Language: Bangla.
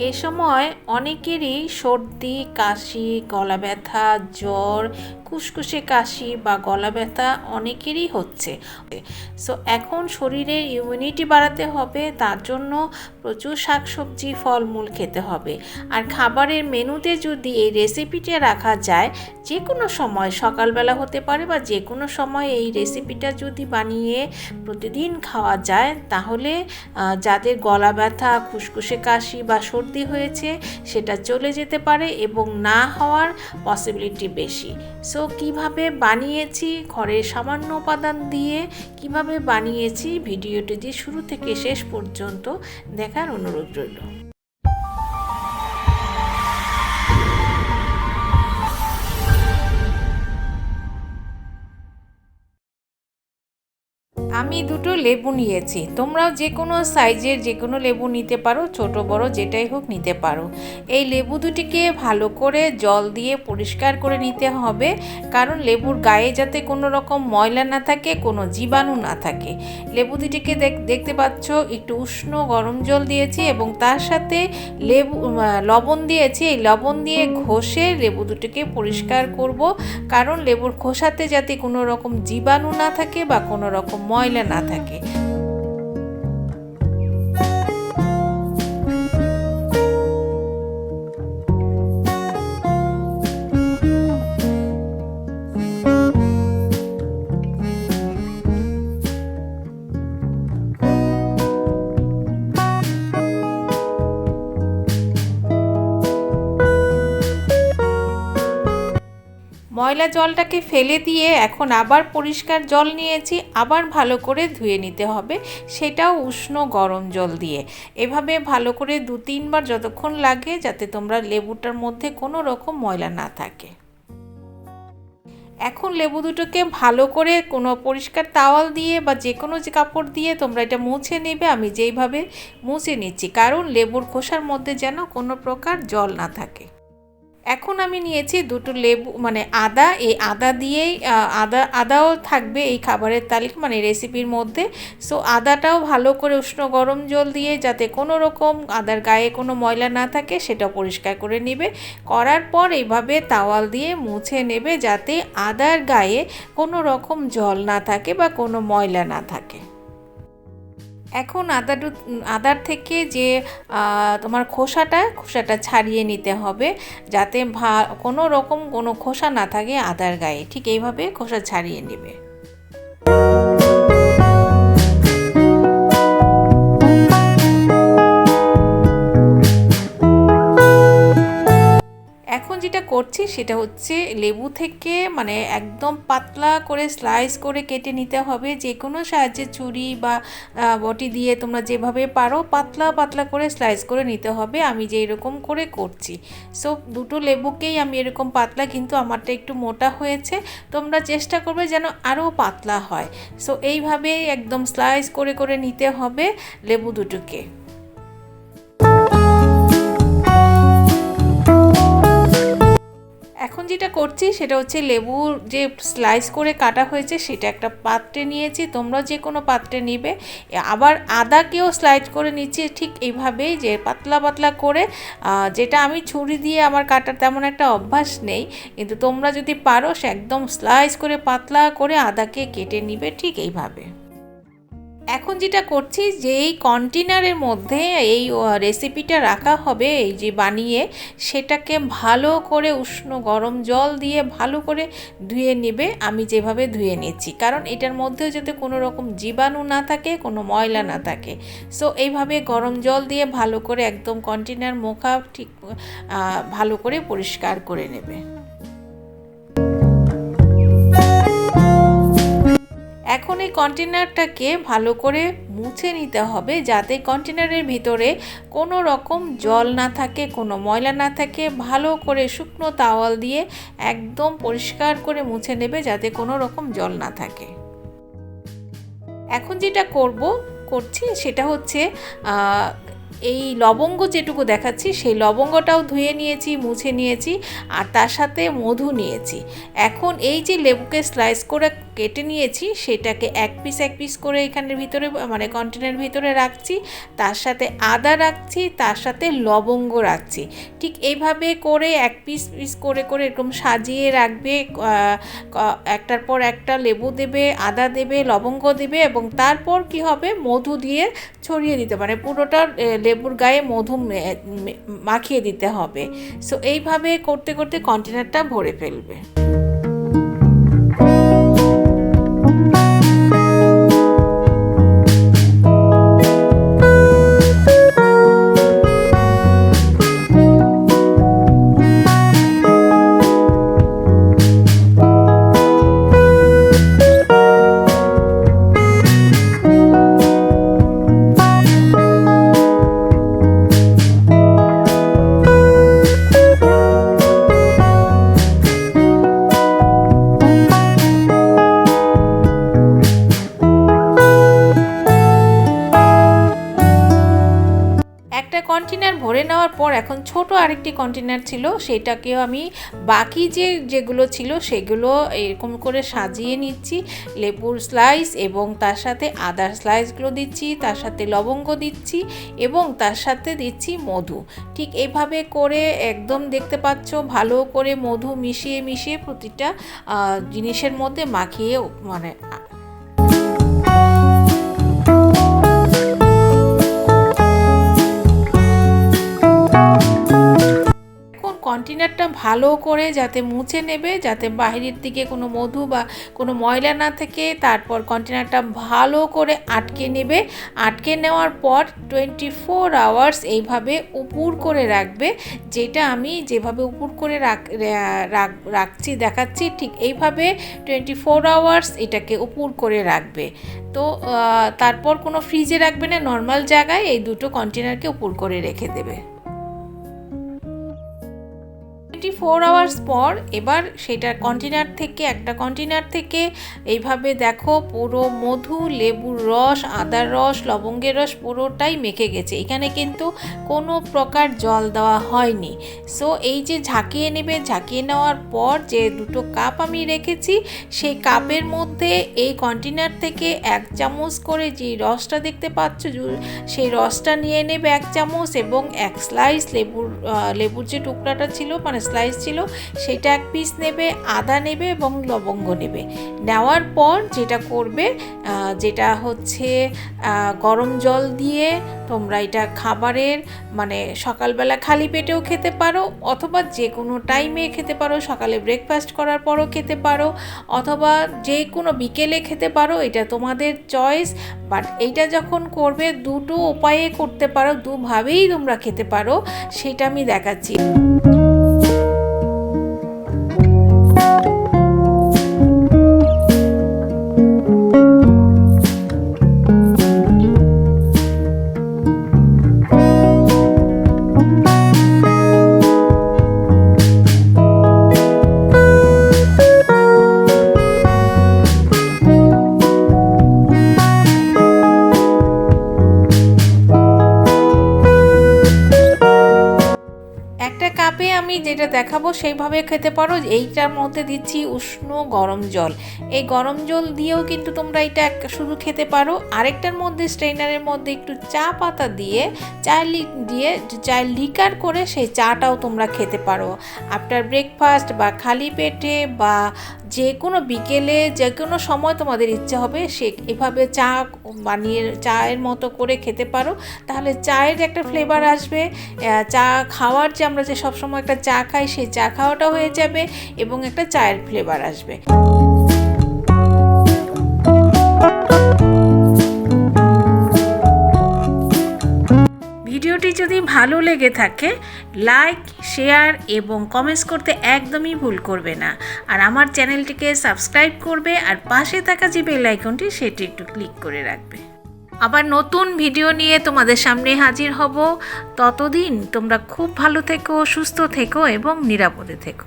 এ সময় অনেকেরই সর্দি, কাশি, গলা ব্যথা, জ্বর, কুসকুসে কাশি বা গলা ব্যথা অনেকেরই হচ্ছে। সো এখন শরীরের ইমিউনিটি বাড়াতে হবে, তার জন্য প্রচুর শাকসবজি, ফলমূল খেতে হবে। আর খাবারের মেনুতে যদি এই রেসিপিটা রাখা যায়, যে কোনো সময় সকালবেলা হতে পারে বা যে কোনো সময় এই রেসিপিটা যদি বানিয়ে প্রতিদিন খাওয়া যায়, তাহলে যাদের গলা ব্যথা, খুসখুসে কাশি বা সর্দি হয়েছে সেটা চলে যেতে পারে এবং না হওয়ার পসিবিলিটি বেশি। সো কিভাবে বানিয়েছি, ঘরের সামান্য উপাদান দিয়ে কিভাবে বানিয়েছি, ভিডিওটি শুরু থেকে শেষ পর্যন্ত দেখার অনুরোধ রইল। আমি দুটো লেবু নিয়েছি, তোমরাও যে কোনো সাইজের যে কোনো লেবু নিতে পারো, ছোট বড় যেটাই হোক নিতে পারো। এই লেবু দুটিকে ভালো করে জল দিয়ে পরিষ্কার করে নিতে হবে, কারণ লেবুর গায়ে যাতে কোনো রকম ময়লা না থাকে, কোনো জীবাণু না থাকে। লেবু দুটিকে দেখতে পাচ্ছ একটু উষ্ণ গরম জল দিয়েছি এবং তার সাথে লবণ দিয়েছি। এই লবণ দিয়ে ঘষে লেবু দুটিকে পরিষ্কার করব, কারণ লেবুর খোসাতে যাতে কোনো রকম জীবাণু না থাকে বা কোনো রকম ময়লা না থাকে। ময়লা জলটাকে ফেলে দিয়ে এখন আবার পরিষ্কার জল নিয়েছি, আবার ভালো করে ধুয়ে নিতে হবে, সেটাও উষ্ণ গরম জল দিয়ে। এভাবে ভালো করে 2-3 বার যতক্ষণ লাগে, যাতে তোমরা লেবুটার মধ্যে কোনো রকম ময়লা না থাকে। এখন লেবু দুটোকে ভালো করে কোনো পরিষ্কার তাওয়াল দিয়ে বা যে কোনো কাপড় দিয়ে তোমরা এটা মুছে নেবে। আমি যেইভাবে মুছে নিচ্ছি, কারণ লেবুর খোসার মধ্যে যেন কোনো প্রকার জল না থাকে। এখন আমি নিয়েছি দুটো লেবু, মানে আদা। এই আদা দিয়েই আদাও থাকবে এই খাবারের তালিকা, মানে রেসিপির মধ্যে। সো আদাটাও ভালো করে উষ্ণ গরম জল দিয়ে, যাতে কোনো রকম আদার গায়ে কোনো ময়লা না থাকে, সেটা পরিষ্কার করে নেবে। করার পর এইভাবে তাওয়াল দিয়ে মুছে নেবে, যাতে আদার গায়ে কোনো রকম জল না থাকে বা কোনো ময়লা না থাকে। এখন আদার থেকে যে তোমার খোসাটা ছাড়িয়ে নিতে হবে, যাতে কোনো রকম কোনো খোসা না থাকে আদার গায়ে। ঠিক এইভাবে খোসা ছাড়িয়ে নেবে। এখন যেটা করছি সেটা হচ্ছে লেবু থেকে মানে একদম পাতলা করে স্লাইস করে কেটে নিতে হবে। যে কোনো সাহায্যে ছুরি বা বটি দিয়ে তোমরা যেভাবে পারো পাতলা পাতলা করে স্লাইস করে নিতে হবে। আমি যেই রকম করে করছি। সো দুটো লেবুকেই আমি এরকম পাতলা, কিন্তু আমারটা একটু মোটা হয়েছে, তোমরা চেষ্টা করবে যেন আরও পাতলা হয়। সো এইভাবে একদম স্লাইস করে করে নিতে হবে লেবু দুটোকে। এখন যেটা করছি সেটা হচ্ছে লেবুর যে স্লাইস করে কাটা হয়েছে সেটা একটা পাত্রে নিয়েছি, তোমরা যে কোনো পাত্রে নিবে। আবার আদাকেও স্লাইস করে নিচ্ছি ঠিক এইভাবেই, যে পাতলা পাতলা করে। যেটা আমি ছুরি দিয়ে আমার কাটার তেমন একটা অভ্যাস নেই, কিন্তু তোমরা যদি পারো সে একদম স্লাইস করে পাতলা করে আদাকে কেটে নিবে ঠিক এইভাবে। এখন যেটা করছি, যে এই কন্টেনারের মধ্যে এই রেসিপিটা রাখা হবে, এই যে বানিয়ে, সেটাকে ভালো করে উষ্ণ গরম জল দিয়ে ভালো করে ধুয়ে নেবে। আমি যেভাবে ধুয়ে নিচ্ছি, কারণ এটার মধ্যেও যাতে কোনো রকম জীবাণু না থাকে, কোনো ময়লা না থাকে। সো এইভাবে গরম জল দিয়ে ভালো করে একদম কন্টেনার মুখা ঠিক ভালো করে পরিষ্কার করে নেবে। এখন এই কন্টেনারটাকে ভালো করে মুছে নিতে হবে, যাতে কন্টেনারের ভিতরে কোনো রকম জল না থাকে, কোনো ময়লা না থাকে। ভালো করে শুকনো তাওয়াল দিয়ে একদম পরিষ্কার করে মুছে নেবে, যাতে কোনো রকম জল না থাকে। এখন যেটা করছি সেটা হচ্ছে এই লবঙ্গ যেটুকু দেখাচ্ছি সেই লবঙ্গটাও ধুয়ে নিয়েছি, মুছে নিয়েছি, আর তার সাথে মধু নিয়েছি। এখন এই যে লেবুকে স্লাইস করে কেটে নিয়েছি সেটাকে এক পিস করে এখানের ভিতরে মানে কন্টেনারের ভিতরে রাখছি, তার সাথে আদা রাখছি, তার সাথে লবঙ্গ রাখছি। ঠিক এইভাবে করে এক পিস করে এরকম সাজিয়ে রাখবে। একটার পর একটা লেবু দেবে, আদা দেবে, লবঙ্গ দেবে এবং তারপর কি হবে, মধু দিয়ে ছড়িয়ে দিতে, মানে পুরোটা লেবুর গায়ে মধু মাখিয়ে দিতে হবে। সো এইভাবে করতে করতে কন্টেনারটা ভরে ফেলবে। একটা কন্টেনার ভরে নেওয়ার পর এখন ছোট আরেকটি কন্টেনার ছিল, সেটাকেও আমি বাকি যেগুলো ছিল সেগুলো এরকম করে সাজিয়ে নিচ্ছি। লেবুর স্লাইস এবং তার সাথে আদার স্লাইসগুলো দিচ্ছি, তার সাথে লবঙ্গ দিচ্ছি এবং তার সাথে দিচ্ছি মধু। ঠিক এইভাবে করে একদম দেখতে পাচ্ছ ভালো করে মধু মিশিয়ে প্রতিটা জিনিসের মধ্যে মাখিয়ে মানে কন্টেনারটা ভালো করে যাতে মুছে নেবে, যাতে বাইরের দিকে কোনো মধু বা কোনো ময়লা না থাকে। তারপর কন্টেনারটা ভালো করে আটকে নেবে। আটকে নেওয়ার পর 24 আওয়ার্স এইভাবে উপুর করে রাখবে, যেটা আমি যেভাবে উপুর করে রাখছি দেখাচ্ছি, ঠিক এইভাবে 24 আওয়ার্স এটাকে উপুর করে রাখবে। তো তারপর কোনো ফ্রিজে রাখবে না, নর্মাল জায়গায় এই দুটো কন্টেনারকে উপুর করে রেখে দেবে। 24 আওয়ার্স পর এবার সেটার একটা কন্টেনার থেকে এইভাবে দেখো পুরো মধু, লেবুর রস, আদার রস, লবঙ্গের রস পুরোটাই মেখে গেছে। এখানে কিন্তু কোনো প্রকার জল দেওয়া হয়নি। সো এই যে ঝাঁকিয়ে নেবে, ঝাঁকিয়ে নেওয়ার পর যে দুটো কাপ আমি রেখেছি সেই কাপের মধ্যে এই কন্টেনার থেকে 1 চামচ করে যে রসটা দেখতে পাচ্ছ সেই রসটা নিয়ে নেবে 1 চামচ এবং 1 স্লাইস লেবুর যে টুকরাটা ছিল মানে স্লাইস ছিল সেটা 1 পিস নেবে, আদা নেবে এবং লবঙ্গ নেবে। নেওয়ার পর যেটা করবে, যেটা হচ্ছে গরম জল দিয়ে তোমরা এটা খাবারের মানে সকালবেলা খালি পেটেও খেতে পারো অথবা যে কোনো টাইমে খেতে পারো, সকালে ব্রেকফাস্ট করার পরও খেতে পারো অথবা যে কোনো বিকেলে খেতে পারো, এটা তোমাদের চয়েস। বাট এইটা যখন করবে দুটো উপায়ে করতে পারো, দুভাবেই তোমরা খেতে পারো, সেটা আমি দেখাচ্ছি। কাপে আমি যেটা দেখাবো সেইভাবে খেতে পারো। এইটার মধ্যে দিচ্ছি উষ্ণ গরম জল, এই গরম জল দিয়েও কিন্তু তোমরা এটা শুধু খেতে পারো। আরেকটার মধ্যে স্ট্রেনারের মধ্যে একটু চা পাতা দিয়ে চায়ের লিকার করে সেই চাটাও তোমরা খেতে পারো আফটার ব্রেকফাস্ট বা খালি পেটে বা যে কোনো বিকেলে যে কোনো সময় তোমাদের ইচ্ছে হবে সে এভাবে চা বানিয়ে চায়ের মতো করে খেতে পারো। তাহলে চায়ের একটা ফ্লেভার আসবে, চা খাওয়ার যে আমরা যে সবসময় একটা চা খাই সেই চা খাওয়াটা হয়ে যাবে এবং একটা চায়ের ফ্লেভার আসবে। ভিডিওটি যদি ভালো লেগে থাকে লাইক, শেয়ার এবং কমেন্টস করতে একদমই ভুল করবে না। আর আমার চ্যানেলটিকে সাবস্ক্রাইব করবে আর পাশে থাকা যে বেল আইকনটি সেটি একটু ক্লিক করে রাখবে। আবার নতুন ভিডিও নিয়ে তোমাদের সামনে হাজির হব। ততদিন তোমরা খুব ভালো থেকো, সুস্থ থেকো এবং নিরাপদে থেকো।